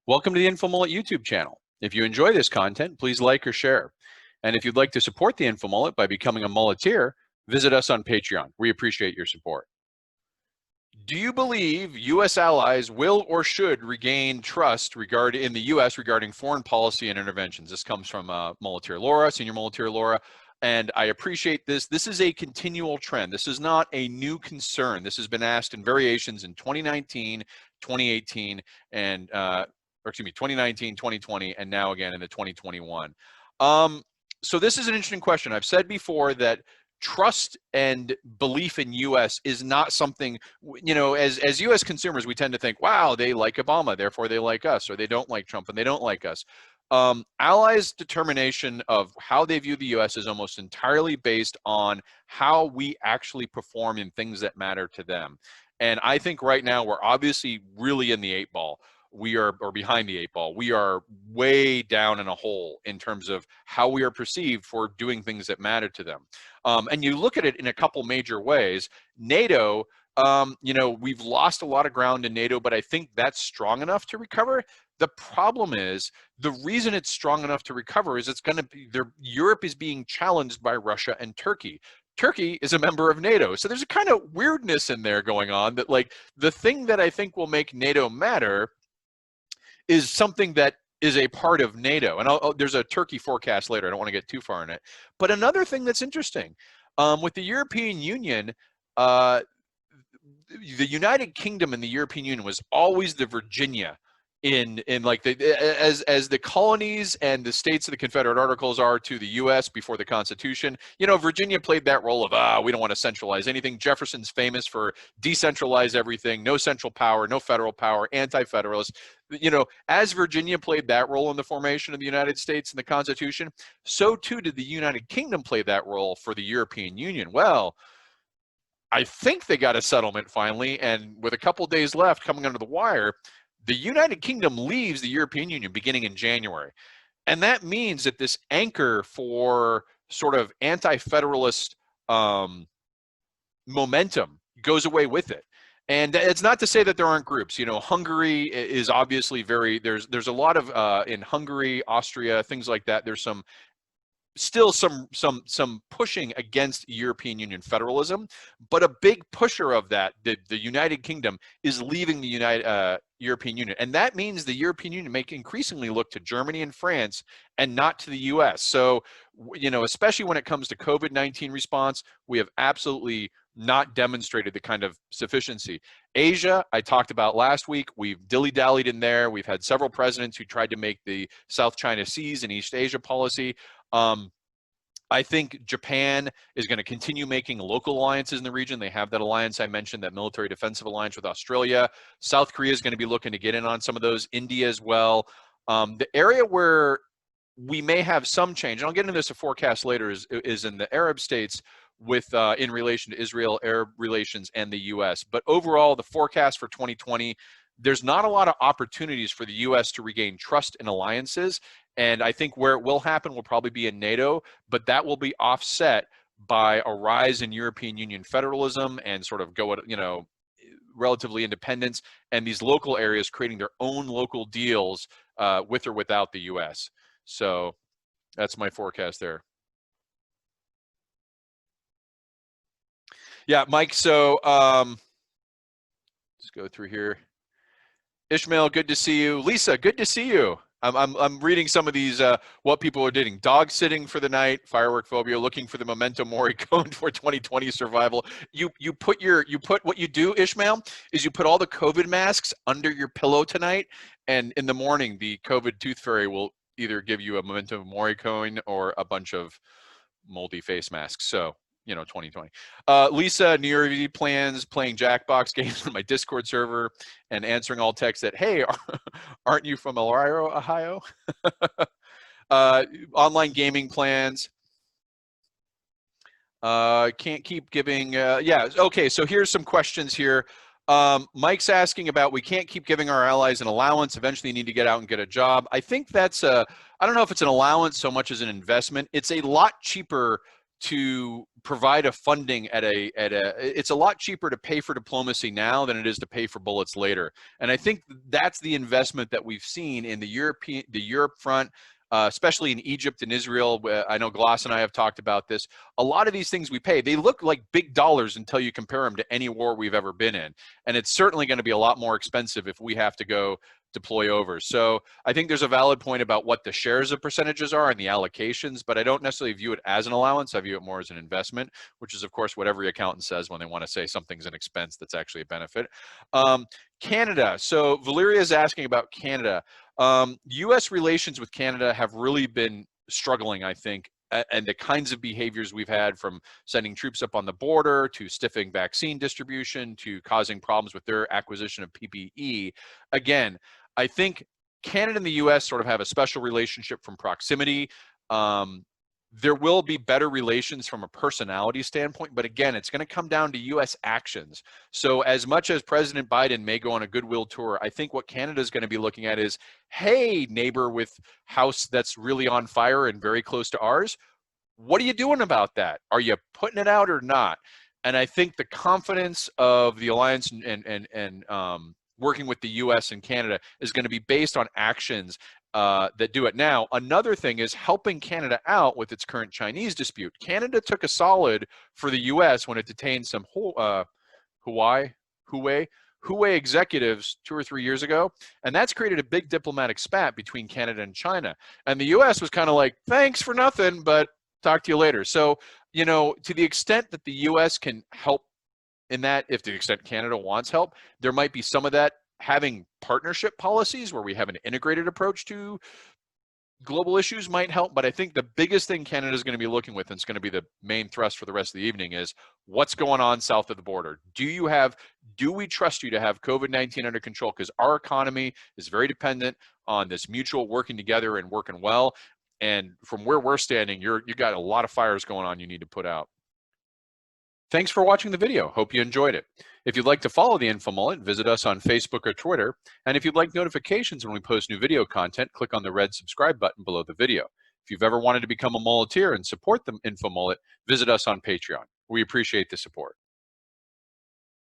Welcome to the InfoMullet YouTube channel. If you enjoy this content, please like or share. And if you'd like to support the InfoMullet by becoming a mulleteer, visit us on Patreon. We appreciate your support. Do you believe U.S. allies will or should regain trust in the U.S. regarding foreign policy and interventions? This comes from Mulleteer Laura, Senior Mulleteer Laura, and I appreciate this. This is a continual trend. This is not a new concern. This has been asked in variations in 2019, 2018, and 2019, 2020, and now again in the 2021. So this is an interesting question. I've said before that trust and belief in U.S. is not something, as U.S. consumers, we tend to think, wow, they like Obama, therefore they like us, or they don't like Trump and they don't like us. Allies' determination of how they view the U.S. is almost entirely based on how we actually perform in things that matter to them. And I think right now we're obviously really in the 8 ball. Or behind the 8 ball. We are way down in a hole in terms of how we are perceived for doing things that matter to them. And you look at it in a couple major ways. NATO, we've lost a lot of ground in NATO, but I think that's strong enough to recover. The problem is, the reason it's strong enough to recover is Europe is being challenged by Russia and Turkey. Turkey is a member of NATO. So there's a kind of weirdness in there going on that, like, the thing that I think will make NATO matter is something that is a part of NATO. And there's a Turkey forecast later. I don't want to get too far in it. But another thing that's interesting, with the European Union, the United Kingdom and the European Union was always the Virginia as the colonies and the states of the Confederate Articles are to the U.S. before the Constitution. Virginia played that role of, we don't want to centralize anything. Jefferson's famous for decentralize everything, no central power, no federal power, anti-federalist. As Virginia played that role in the formation of the United States and the Constitution, so too did the United Kingdom play that role for the European Union. Well, I think they got a settlement finally, and with a couple days left coming under the wire, the United Kingdom leaves the European Union beginning in January. And that means that this anchor for sort of anti-federalist momentum goes away with it. And it's not to say that there aren't groups. Hungary is obviously there's a lot of, in Hungary, Austria, things like that, there's still some pushing against European Union federalism, but a big pusher of that, the United Kingdom, is leaving the European Union. And that means the European Union may increasingly look to Germany and France and not to the US. So, especially when it comes to COVID-19 response, we have absolutely not demonstrated the kind of sufficiency. Asia, I talked about last week, we've dilly-dallied in there. We've had several presidents who tried to make the South China Seas and East Asia policy. I think Japan is going to continue making local alliances in the region. They have that alliance I mentioned, that military defensive alliance with Australia. South Korea is going to be looking to get in on some of those. India as well. The area where we may have some change, and I'll get into this a forecast later, is in the Arab states with in relation to Israel, Arab relations, and the U.S. But overall, the forecast for 2020, there's not a lot of opportunities for the U.S. to regain trust in alliances. And I think where it will happen will probably be in NATO, but that will be offset by a rise in European Union federalism and sort of relatively independence, and these local areas creating their own local deals with or without the U.S. So that's my forecast there. Yeah, Mike, so let's go through here. Ishmael, good to see you. Lisa, good to see you. I'm reading some of these, what people are doing. Dog sitting for the night, firework phobia, looking for the memento mori, going for 2020 survival. What you do, Ishmael, is you put all the COVID masks under your pillow tonight, and in the morning, the COVID tooth fairy will either give you a memento mori coin or a bunch of moldy face masks. So, 2020. Lisa, New Year's Eve plans, playing Jackbox games on my Discord server and answering all texts that, hey, aren't you from Elmira, Ohio? Online gaming plans. Can't keep giving, yeah, okay, so here's some questions here. Mike's asking about, we can't keep giving our allies an allowance. Eventually you need to get out and get a job. I think that's I don't know if it's an allowance so much as an investment. It's a lot cheaper to provide a funding it's a lot cheaper to pay for diplomacy now than it is to pay for bullets later. And I think that's the investment that we've seen in the Europe front, especially in Egypt and Israel. I know Glass and I have talked about this. A lot of these things we pay, they look like big dollars until you compare them to any war we've ever been in. And it's certainly going to be a lot more expensive if we have to go deploy over. So I think there's a valid point about what the shares of percentages are and the allocations, but I don't necessarily view it as an allowance. I view it more as an investment, which is, of course, what every accountant says when they want to say something's an expense that's actually a benefit. Canada. So Valeria is asking about Canada. U.S. relations with Canada have really been struggling, I think, and the kinds of behaviors we've had, from sending troops up on the border to stiffing vaccine distribution to causing problems with their acquisition of PPE. Again, I think Canada and the U.S. sort of have a special relationship from proximity. There will be better relations from a personality standpoint, but again, it's going to come down to U.S. actions. So as much as President Biden may go on a goodwill tour, I think what Canada is going to be looking at is, hey, neighbor with house that's really on fire and very close to ours, what are you doing about that? Are you putting it out or not? And I think the confidence of the alliance and working with the U.S. and Canada is going to be based on actions that do it. Now, another thing is helping Canada out with its current Chinese dispute. Canada took a solid for the U.S. when it detained some Huawei executives 2 or 3 years ago, and that's created a big diplomatic spat between Canada and China. And the U.S. was kind of like, thanks for nothing, but talk to you later. So, you know, to the extent that the U.S. can help in that, if to the extent Canada wants help, there might be some of that. Having partnership policies where we have an integrated approach to global issues might help, but I think the biggest thing Canada is going to be looking with, and it's going to be the main thrust for the rest of the evening, is what's going on south of the border. Do we trust you to have COVID-19 under control? Because our economy is very dependent on this mutual working together and working well. And from where we're standing, you got a lot of fires going on you need to put out. Thanks for watching the video. Hope you enjoyed it. If you'd like to follow the InfoMullet, visit us on Facebook or Twitter. And if you'd like notifications when we post new video content, click on the red subscribe button below the video. If you've ever wanted to become a mulleteer and support the InfoMullet, visit us on Patreon. We appreciate the support.